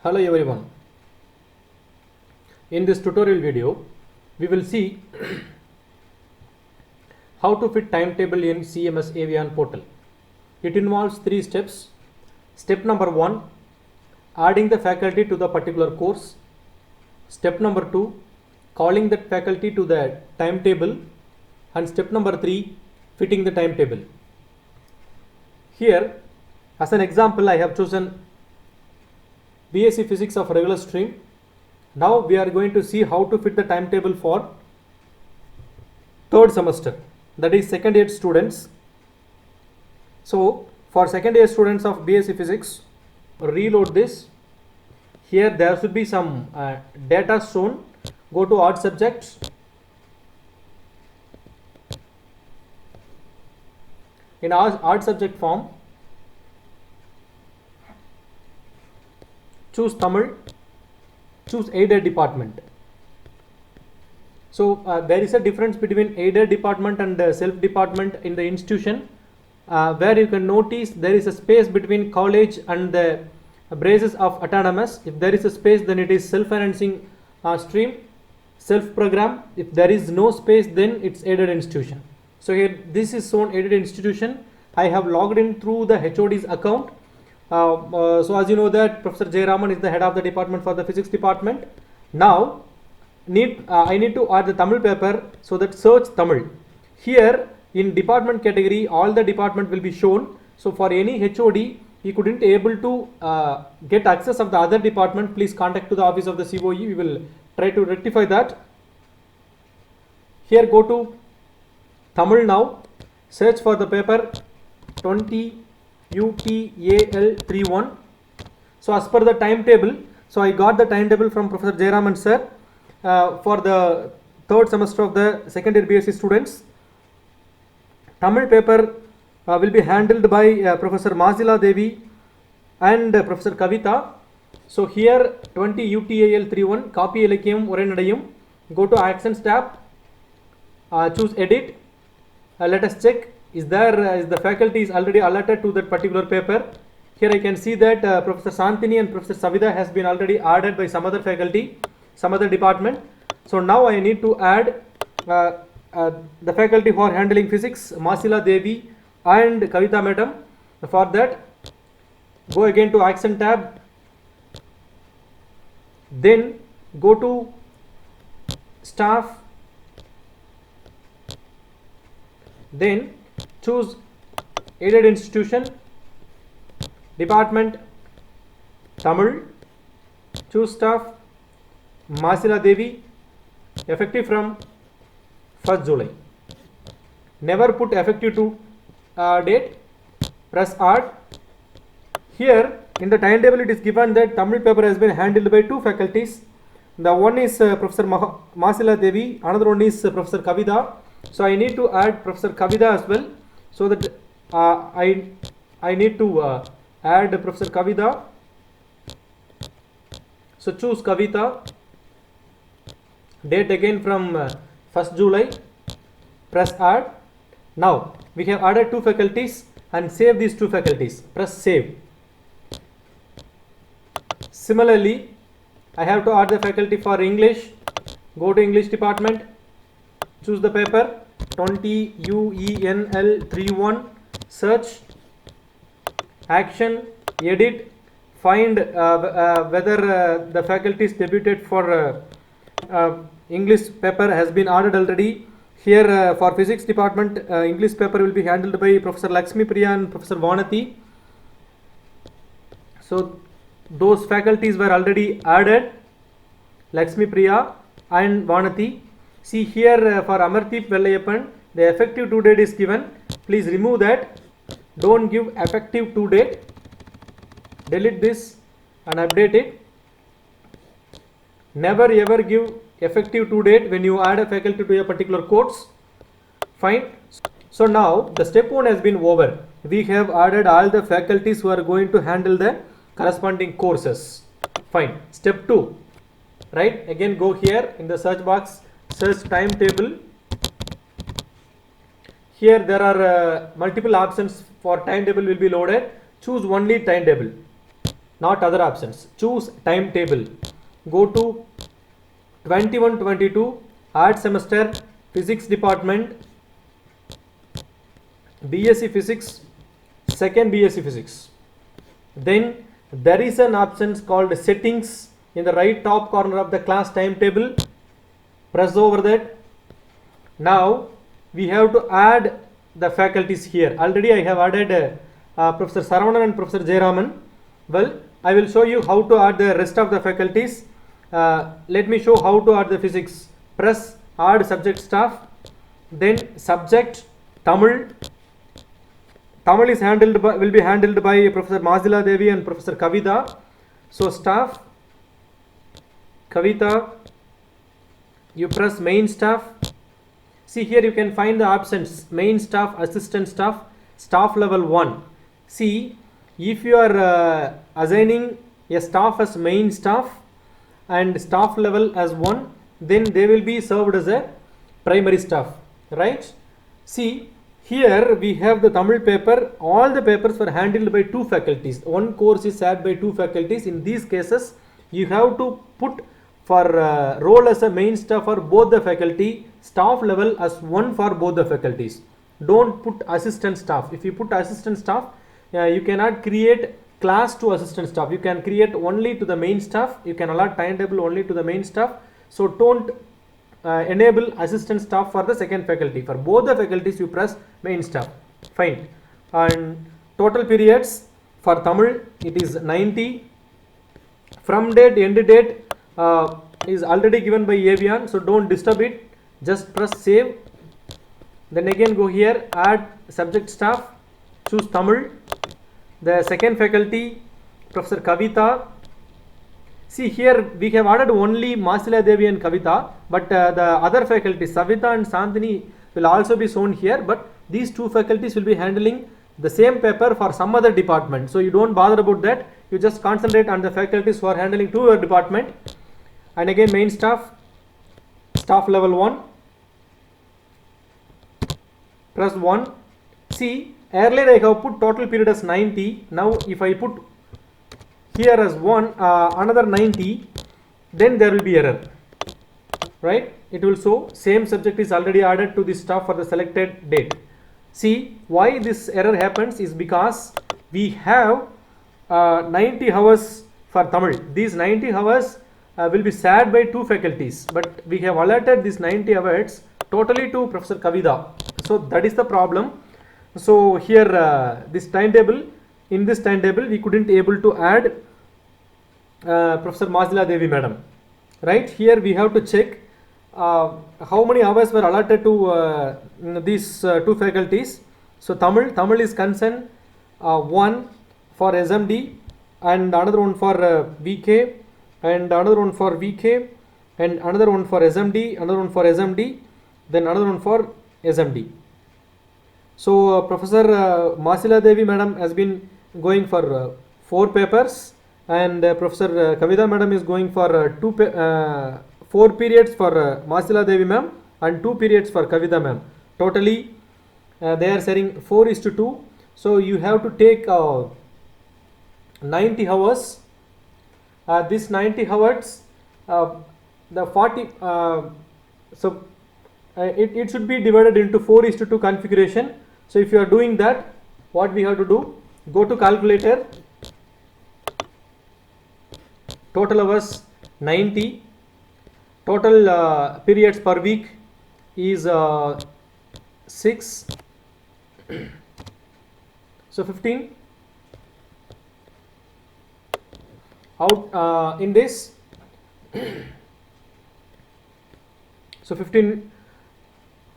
Hello everyone. In this tutorial video, we will see how to fit timetable in CMS Avian portal. It involves 3 steps. Step number 1, adding the faculty to the particular course. Step number 2, calling that faculty to the timetable. And step number 3, fitting the timetable. Here, as an example, I have chosen BSc Physics of regular stream. Now we are going to see how to fit the timetable for third semester, that is second year students. So for second year students of BSc Physics, reload this. Here there should be some data shown. Go to art subjects. In art subject form, choose Tamil, choose aided department. So there is a difference between aided department and self department in the institution, where you can notice there is a space between college and the braces of autonomous. If there is a space, then it is self-financing stream, self-program. If there is no space, then it's aided institution. So here this is shown aided institution. I have logged in through the HOD's account. So as you know that Professor J. Raman is the head of the department for the physics department. Now I need to add the Tamil paper, so that search Tamil. Here in department category, all the department will be shown. So for any HOD, he couldn't able to get access of the other department, please contact to the office of the COE. We will try to rectify that. Here go to Tamil now, search for the paper 20 UTAL31. So as per the timetable, so I got the timetable from Professor Jayaraman sir for the third semester of the second year BSc students. Tamil paper will be handled by Professor Masila Devi and Professor Kavita. So here 20 UTAL31, copy Ilakiyam Uranadayum. Go to Actions tab, choose edit. Let us check. Is the faculty is already alerted to that particular paper. Here I can see that Professor Santini and Professor Savida has been already added by some other faculty, some other department. So now I need to add the faculty who are handling physics, Masila Devi and Kavita madam. For that, go again to Action tab, then go to staff, then choose aided institution, department Tamil, choose staff Masila Devi, effective from 1st July. Never put effective to date, press add. Here in the timetable it is given that Tamil paper has been handled by 2 faculties. The one is Professor Masila Devi, another one is Professor Kavita. So I need to add Professor Kavita as well. So that I need to add Professor Kavita. So choose Kavita, date again from 1st July, press add. Now we have added 2 faculties and save these 2 faculties, press save. Similarly, I have to add the faculty for English. Go to English department, choose the paper 20 UENL31, search, action, edit, find whether the faculty is debuted for English paper has been added already. Here for physics department, English paper will be handled by Professor Lakshmi Priya and Professor Vanati. So those faculties were already added, Lakshmi Priya and Vanati. See here for Amardeep Vellayapan, the effective to date is given. Please remove that. Don't give effective to date. Delete this and update it. Never ever give effective to date when you add a faculty to a particular course. Fine. So now the step 1 has been over. We have added all the faculties who are going to handle the corresponding courses. Fine. Step 2. Right. Again go here in the search box. Search timetable. Here there are multiple options for timetable will be loaded. Choose only timetable. not other options. Choose timetable. Go to 21-22 art semester, physics department, BSc physics, second BSc physics. Then there is an option called settings in the right top corner of the class timetable. Press over that. Now we have to add the faculties here. Already I have added Professor Saravanan and Professor Jayaraman. Well, I will show you how to add the rest of the faculties. Let me show how to add the physics. Press add subject staff. Then subject Tamil. Tamil is will be handled by Professor Masila Devi and Professor Kavita. So staff Kavita. You press main staff. See here you can find the options main staff, assistant staff, staff level 1. See, if you are assigning a staff as main staff and staff level as 1, then they will be served as a primary staff, right? See, here we have the Tamil paper. All the papers were handled by 2 faculties. One course is shared by 2 faculties. In these cases, you have to put for role as a main staff for both the faculty, staff level as 1 for both the faculties. Don't put assistant staff. If you put assistant staff, you cannot create class to assistant staff. You can create only to the main staff. You can allot timetable only to the main staff. So don't enable assistant staff for the second faculty. For both the faculties you press main staff. Fine. And total periods for Tamil it is 90. From date, end date is already given by Avian, so don't disturb it. Just press save. Then again go here, add subject staff, choose Tamil. The second faculty, Professor Kavita. See here we have added only Masila Devi and Kavita, but the other faculties Savita and Sandini will also be shown here, but these 2 faculties will be handling the same paper for some other department. So you don't bother about that. You just concentrate on the faculties who are handling 2 department. And again main staff, staff level 1. Press 1. See, earlier I have put total period as 90. Now if I put here as 1 another 90, then there will be error, right? It will show same subject is already added to the staff for the selected date. See, why this error happens is because we have 90 hours for Tamil. These 90 hours will be shared by 2 faculties, but we have allotted these 90 hours totally to Professor Kavita. So that is the problem. So here this timetable, in this timetable we couldn't able to add Professor Masila Devi madam, right? Here we have to check how many hours were allotted to these 2 faculties. So Tamil is concerned 1 for SMD and another one for VK and another one for VK and another one for SMD, another one for SMD, then another one for SMD. So Professor Masila Devi madam has been going for 4 papers and Professor Kavita madam is going for 4 periods for Masila Devi ma'am and 2 periods for Kavita ma'am. Totally they are sharing 4:2. So you have to take 90 hours. This 90 hours, the 40, so it should be divided into 4:2 configuration. So if you are doing that, what we have to do, go to calculator, total hours 90, total periods per week is 6, so 15. Out in this, so 15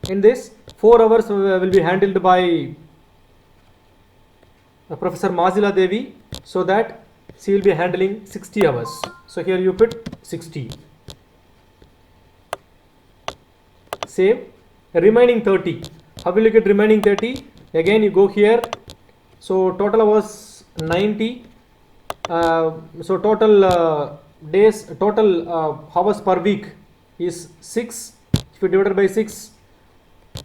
in this, 4 hours will be handled by Professor Masila Devi, so that she will be handling 60 hours. So here you put 60. Save. Remaining 30. How will you get remaining 30? Again you go here. So total hours 90. So total days, total hours per week is 6. If you divide by 6,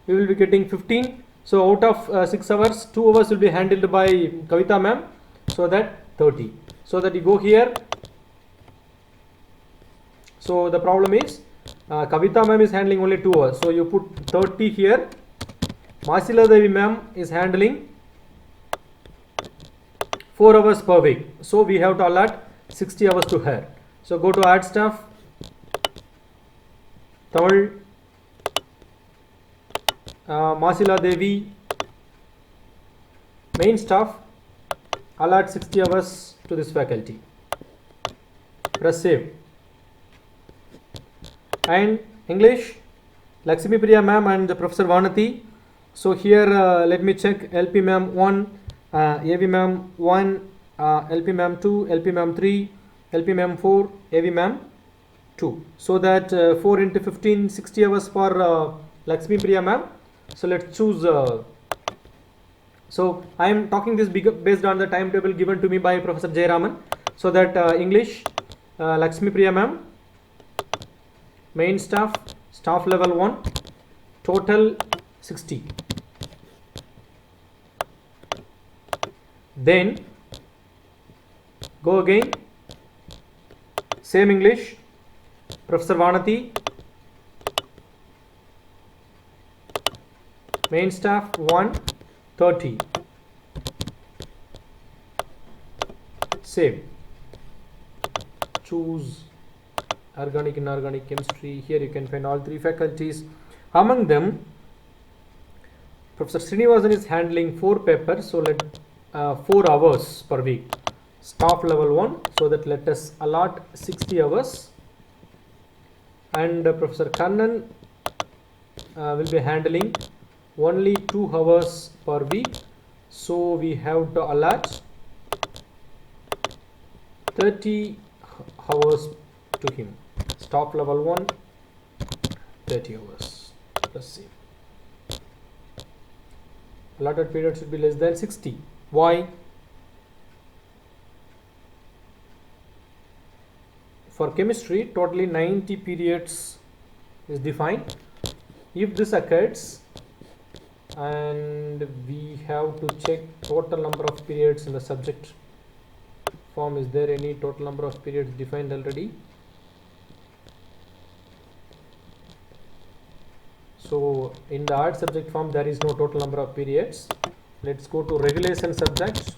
we will be getting 15. So out of 6 hours, 2 hours will be handled by Kavita ma'am, so that 30. so that you go here. So the problem is Kavita ma'am is handling only 2 hours, so you put 30 here. Masila Devi ma'am is handling 4 hours per week, so we have to allot 60 hours to her. So go to add staff, Tamil, Masila Devi, main staff, allot 60 hours to this faculty. Press save. And English, Lakshmi Priya ma'am and Professor Vanati. So here let me check. LP ma'am 1, AV ma'am 1, LP ma'am 2, LP ma'am 3, LP ma'am 4, AV ma'am 2. So that 4 into 15, 60 hours for Lakshmi Priya ma'am. So let's choose. So I am talking this based on the timetable given to me by Professor Jayaraman. So that English, Lakshmi Priya ma'am, main staff, staff level 1, total 60. Then go again, same English, Professor Vanati, main staff 1, 30. Save. Choose organic, inorganic, chemistry. Here you can find all 3 faculties. Among them, Professor Srinivasan is handling 4 papers, so let 4 hours per week. Staff level 1, so that let us allot 60 hours. And Professor Kannan will be handling only 2 hours per week, so we have to allot 30 hours to him. Staff level 1, 30 hours. Let's see. Allotted period should be less than 60. Why? For chemistry, totally 90 periods is defined. If this occurs, and we have to check total number of periods in the subject form. Is there any total number of periods defined already? So in the art subject form there is no total number of periods. Let's go to regulation subjects.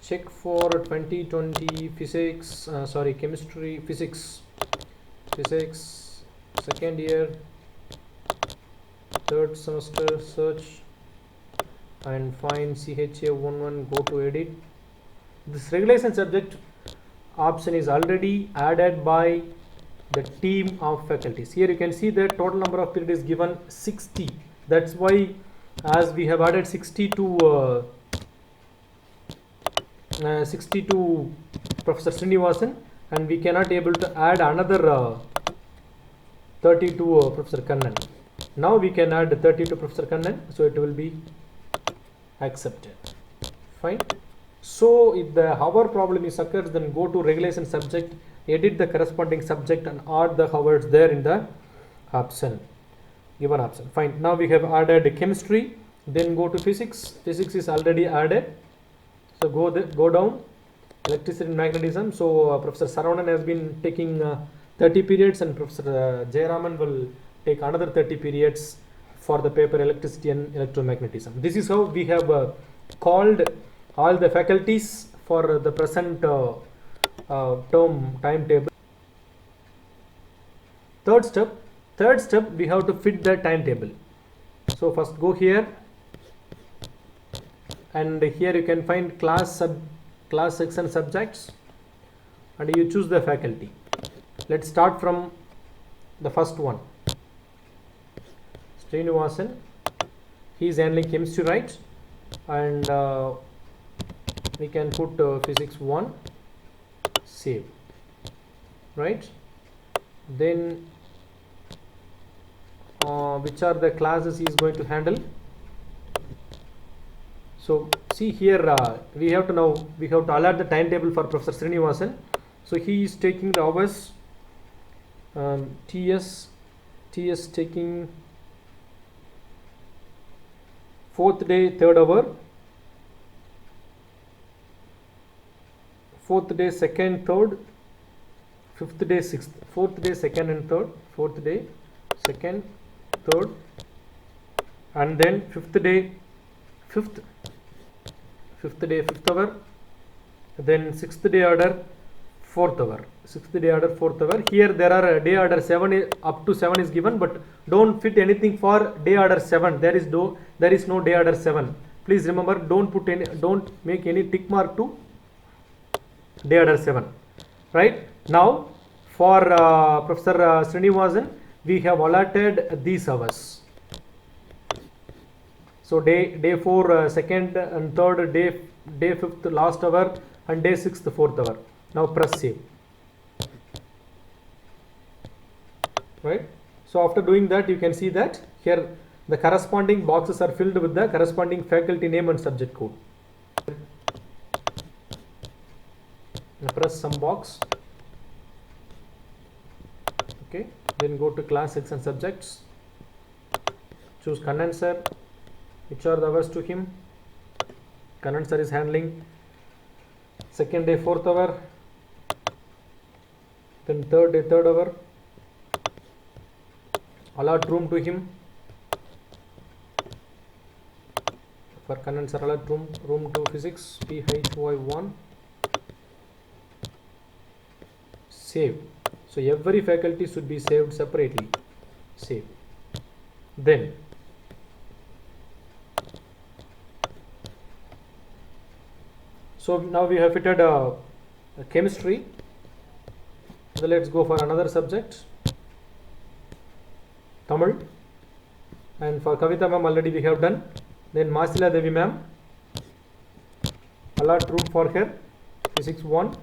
Check for 2020 physics, chemistry, physics, second year, third semester, search and find CHA 11, go to edit. This regulation subject option is already added by the team of faculties. Here you can see that total number of periods is given 60. That's why as we have added 60 to Professor Srinivasan, and we cannot able to add another 30 to Professor Kannan. Now we can add 30 to Professor Kannan, so it will be accepted. Fine. So if the hour problem is occurs, then go to regulation subject, edit the corresponding subject and add the hours there in the option, given option. Fine. Now we have added chemistry, then go to physics. Physics is already added. So go down, electricity and magnetism. So Professor Saravanan has been taking 30 periods, and Professor Jayaraman will take another 30 periods for the paper electricity and electromagnetism. This is how we have called all the faculties for the present term timetable. Third step, we have to fit the timetable. So first go here, and here you can find class section subjects, and you choose the faculty. Let's start from the first one. Srinivasan, he is handling chemistry, right? And we can put physics 1, save, right? Then which are the classes he is going to handle? So see here, we have to allot the timetable for Professor Srinivasan. So he is taking the hours. TS taking 4th day 3rd hour, fourth day, second, third, fifth day, sixth, fourth day, second and third, fourth day, second, third, and then fifth day, fifth day, fifth hour, then sixth day order, fourth hour, sixth day order, fourth hour. Here there are day order 7 up to 7 is given, but don't fit anything for day order 7. There is no day order 7. Please remember, don't make any tick mark to day order 7. Right now, for Professor Srinivasan, we have allotted these hours. So day 4 second and third, day 5th last hour, and day 6th fourth hour. Now press save. Right. So after doing that, you can see that here the corresponding boxes are filled with the corresponding faculty name and subject code. Now press some box. Okay. Then go to class section subjects. Choose Kannan sir. Which are the hours to him? Kannan sir is handling second day, fourth hour. Then third day, third hour. Allot room to him. For Kannan sir, allot room to physics, PHY1. Save. So every faculty should be saved separately. Save. Then so now we have fitted a chemistry. So let's go for another subject, Tamil, and for Kavita ma'am already we have done. Then Masila Devi ma'am, allot room for her, physics 1,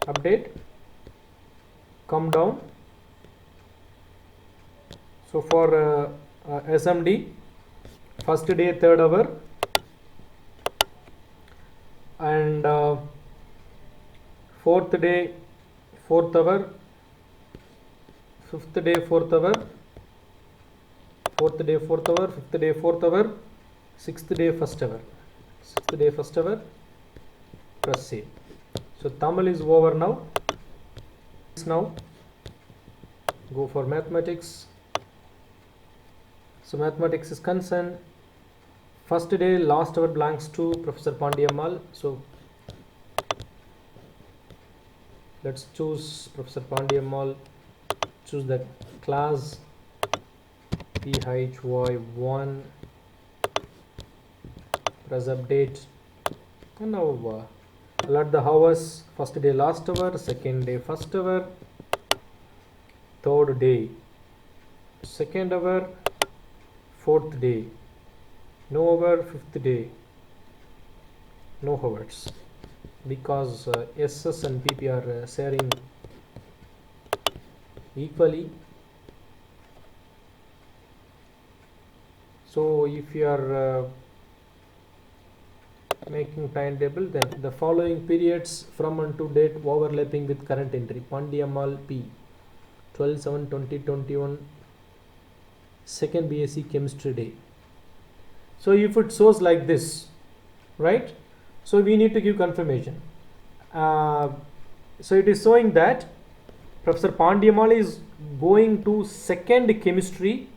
update, come down. So for SMD, first day, third hour, and fourth day, fourth hour, fifth day, fourth hour, fourth day, fourth hour, fifth day, fourth hour, sixth day, first hour, sixth day, first hour. Press save. So Tamil is over now. Now go for mathematics. So mathematics is concerned. First day, last hour belongs to Professor Pandiyammal. So let's choose Professor Pandiyammal. Choose the class PHY1. Press update. And now allot the hours. First day, last hour. Second day, first hour. Third day, second hour. Fourth day, no hour. Fifth day, no hours, because SS and PP are sharing equally. So if you are making timetable, then the following periods from and to date overlapping with current entry. Pandiyammal P, 12/7/2021, second BSc chemistry day. So if it shows like this, right, so we need to give confirmation. So it is showing that Professor Pandiyammal is going to second chemistry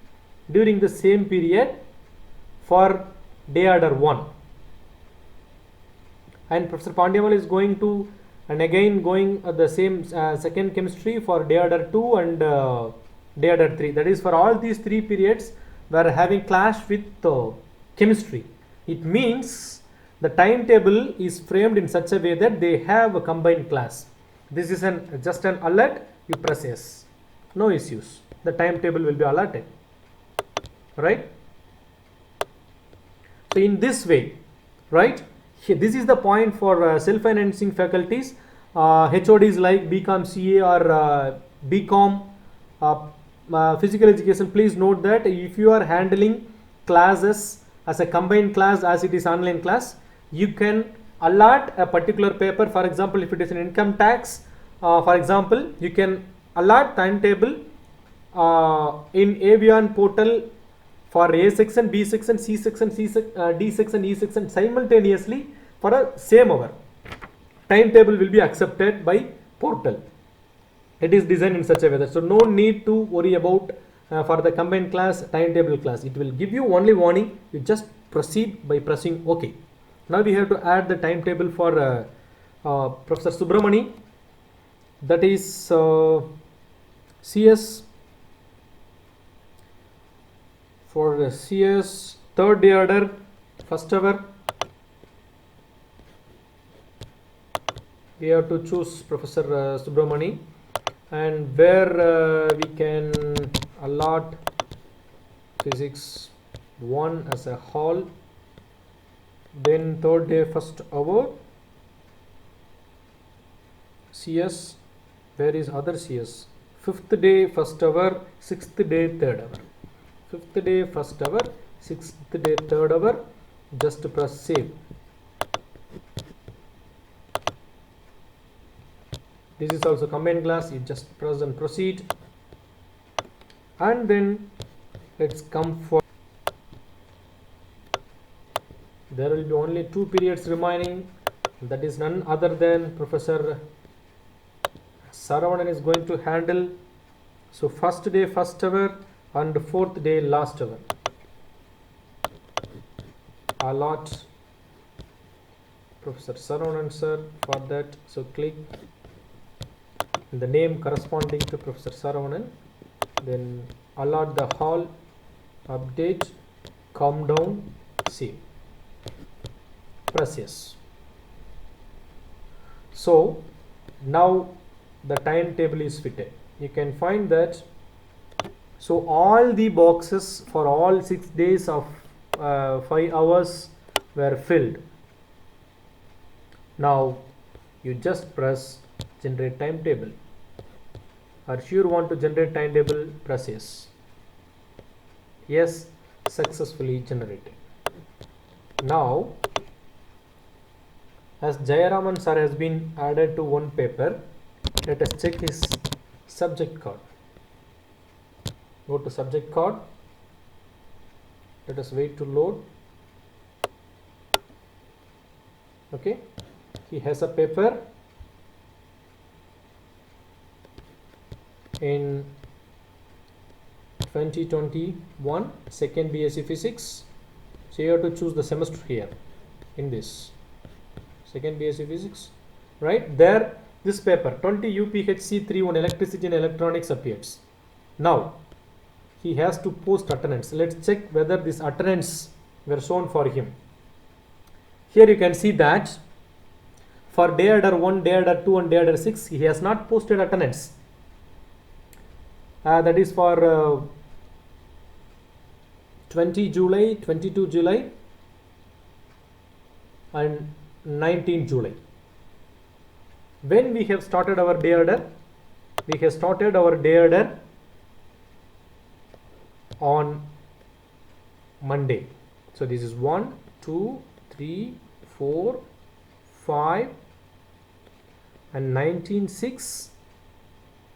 during the same period for day order 1, and Professor Pandiyammal is going to and again going at the same second chemistry for day order 2 and day order 3. That is, for all these 3 periods we are having clash with chemistry. It means the timetable is framed in such a way that they have a combined class. This is just an alert. You press yes, no issues. The timetable will be allotted, right? So in this way, right, this is the point for self-financing faculties, HODs like BCom CA or BCom physical education. Please note that if you are handling classes as a combined class, as it is online class, you can allot a particular paper. For example, if it is an income tax, for example, you can allot timetable in Avian portal for A section, B section, C section, D section, E section simultaneously for a same hour. timetable will be accepted by portal. It is designed in such a way that so no need to worry about for the combined class timetable class. It will give you only warning. You just proceed by pressing OK. Now we have to add the timetable for Professor Subramani. That is CS for CS third day order, first hour. We have to choose Professor Subramani, and where we can allot physics 1 as a hall, then third day first hour, CS, where is other CS, fifth day first hour, sixth day third hour, fifth day first hour, sixth day third hour. Just press save. This is also combined class. You just press and proceed, and then let's come for, there will be only 2 periods remaining. That is none other than Professor Saravanan is going to handle. So first day first hour and fourth day last hour. Allot Professor Saravanan sir for that. So click the name corresponding to Professor Saravanan, then allot the hall, update, calm down, save, press yes. So now the timetable is fitted. You can find that, so all the boxes for all 6 days of 5 hours were filled. Now you just press generate timetable. Are sure you want to generate timetable? Press yes. Yes, successfully generated. Now, as Jayaraman sir has been added to one paper, let us check his subject card. Go to subject card. Let us wait to load. Okay, he has a paper in 2021 second BSc Physics. So you have to choose the semester here in this second BSc Physics, right there. This paper 20 UPHC31 electricity and electronics appears. Now he has to post attendance. Let's check whether this attendance were shown for him. Here you can see that for day order 1, day order 2 and day order 6 he has not posted attendance. That is for 20 July, 22 July and 19 July. When we have started our day order, we have started our day order on Monday. So this is 1, 2, 3, 4, 5 and 19, 6.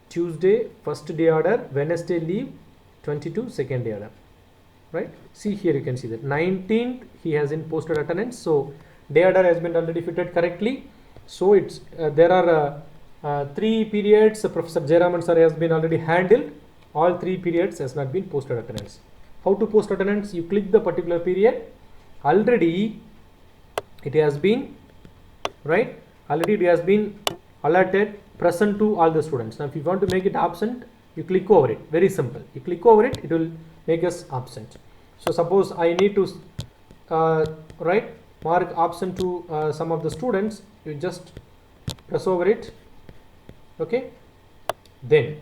Tuesday first day order, Wednesday leave, 22 second day order, right? See here you can see that 19th he has in posted attendance. So day order has been already fitted correctly. So it's there are 3 periods Professor Jayaraman sir has been already handled. All 3 periods has not been posted attendance. How to post attendance? You click the particular period. Already it has been, right? Already it has been alerted present to all the students. Now if you want to make it absent, you click over it. Very simple. You click over it, it will make us absent. So suppose I need to mark absent to some of the students. You just press over it. Okay. Then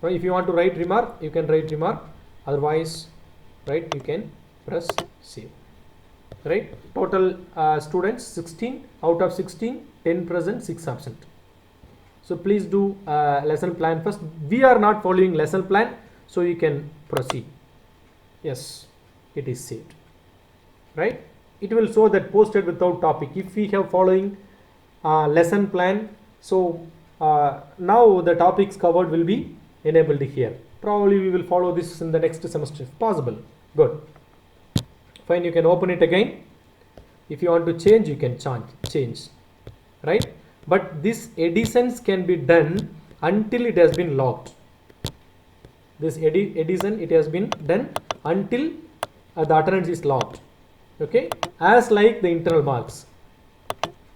if you want to write remark, you can write remark. Otherwise, you can press save. Right. Total students 16. Out of 16, 10 present, 6 absent. So please do lesson plan first. We are not following lesson plan, so you can proceed. Yes, it is saved. Right? It will show that posted without topic. If we have following lesson plan, so now the topics covered will be enabled here. Probably we will follow this in the next semester if possible. Good. Fine, you can open it again. If you want to change, you can change. Right? but this additions can be done until it has been logged. This addition, it has been done until the attendance is logged. Okay, as like the internal marks,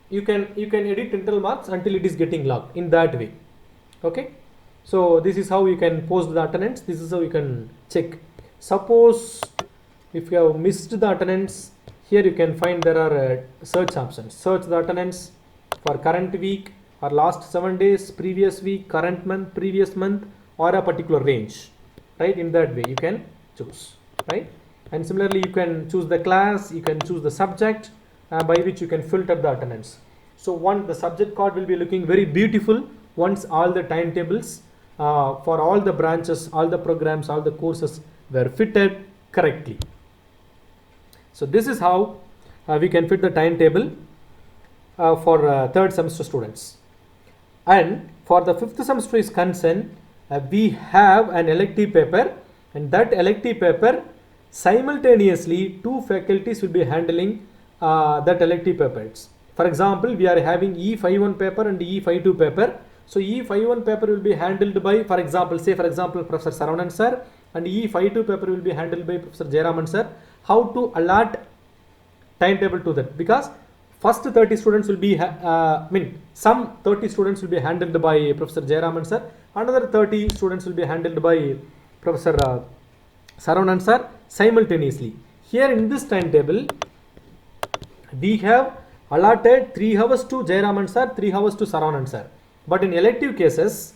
you can edit internal marks until it is getting logged in that way. Okay, so this is how you can post the attendance. This is how you can check. Suppose if you have missed the attendance, here you can find there are search options. Search the attendance for current week or last 7 days, previous week, current month, previous month, or a particular range, right? In that way you can choose, right? And similarly you can choose the class, you can choose the subject by which you can filter the attendance. So the subject card will be looking very beautiful once all the timetables for all the branches, all the programs, all the courses were fitted correctly. So this is how we can fit the timetable for third semester students. And for the fifth semester is concerned, we have an elective paper, and that elective paper simultaneously two faculties will be handling that elective papers. For example, we are having E51 paper and E52 paper. So E51 paper will be handled by, for example, Professor Saravanan sir, and E52 paper will be handled by Professor Jayaraman sir. How to allot timetable to that? Because first 30 students will be, some 30 students will be handled by Professor Jayaraman sir, another 30 students will be handled by Professor Saravanan sir simultaneously. Here in this timetable, we have allotted 3 hours to Jayaraman sir, 3 hours to Saravanan sir. But in elective cases,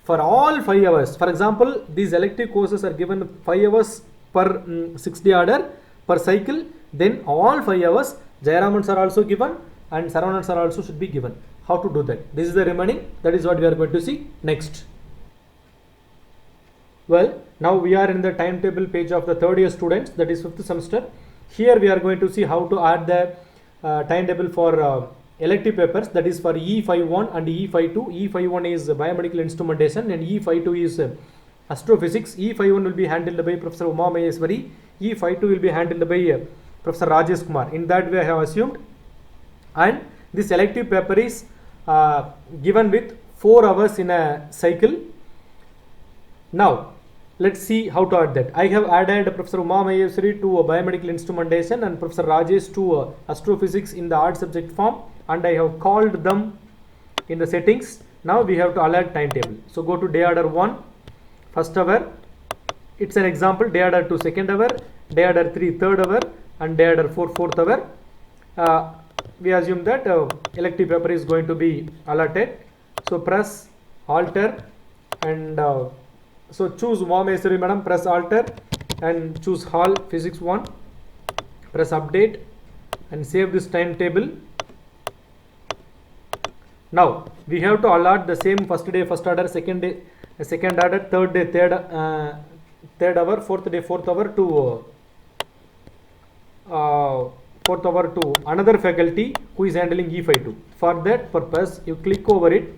for all 5 hours, for example, these elective courses are given 5 hours per 6-day order per cycle, then all 5 hours Jayaraman sir also given and Saravanan sir also should be given. How to do that? This is the remaining. That is what we are going to see next. Well, now we are in the timetable page of the third year students, that is 5th semester. Here we are going to see how to add the timetable for elective papers, that is for E51 and E52. E51 is biomedical instrumentation and E52 is astrophysics. E51 will be handled by Professor Uma Maheswari. E52 will be handled by Professor Rajesh Kumar. In that way I have assumed. And this elective paper is given with 4 hours in a cycle. Now let's see how to add that. I have added Professor Uma Maheswari to biomedical instrumentation and Professor Rajesh to astrophysics in the odd subject form, and I have called them in the settings. Now we have to allot timetable. So go to day order 1, first hour. It's an example. Day order 2, second hour. Day order 3, third hour, and day order 4, fourth hour. We assume that elective paper is going to be allotted. So press alter and so choose Uma Maheswari madam, press alter and choose hall physics 1, press update and save this timetable. Now we have to allot the same first day first order, second day second order, third day third hour, fourth day fourth hour to another faculty who is handling E52. For that purpose you click over it,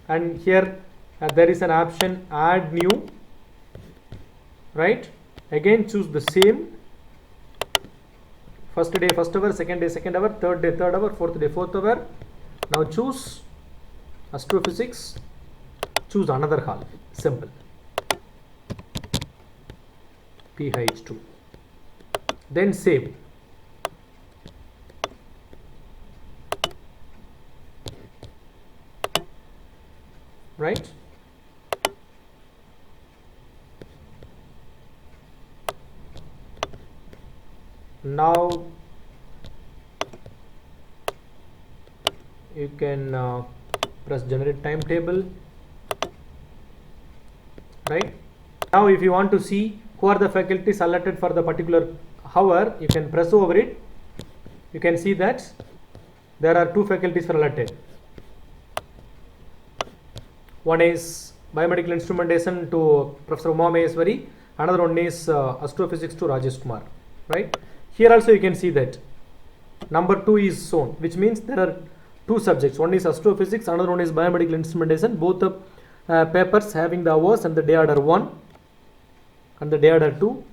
and here there is an option add new, right? Again choose the same first day first hour, second day second hour, third day third hour, fourth day fourth hour. Now choose astrophysics, choose another hall, simple, PH2, then save. Right? Now you can press generate timetable. Right? Now if you want to see who are the faculties allotted for the particular hour, you can press over it. You can see that there are 2 faculties for allotted. One is biomedical instrumentation to Professor Uma Maheswari, another one is astrophysics to Rajesh Kumar, right? Here also you can see that number 2 is shown, which means there are 2 subjects. One is astrophysics, another one is biomedical instrumentation. Both the papers having the hours and the day order 1 and the day order 2,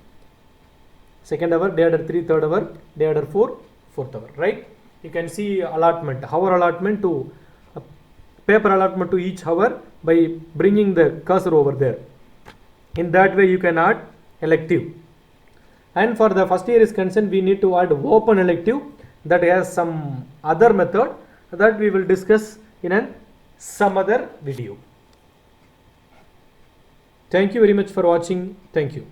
second hour, day order 3, third hour, day order 4, fourth hour, right? You can see allotment, hour allotment to paper allotment to each hour by bringing the cursor over there. In that way you can add elective. And for the first year is concerned, we need to add open elective, that has some other method that we will discuss in some other video. Thank you very much for watching. Thank you.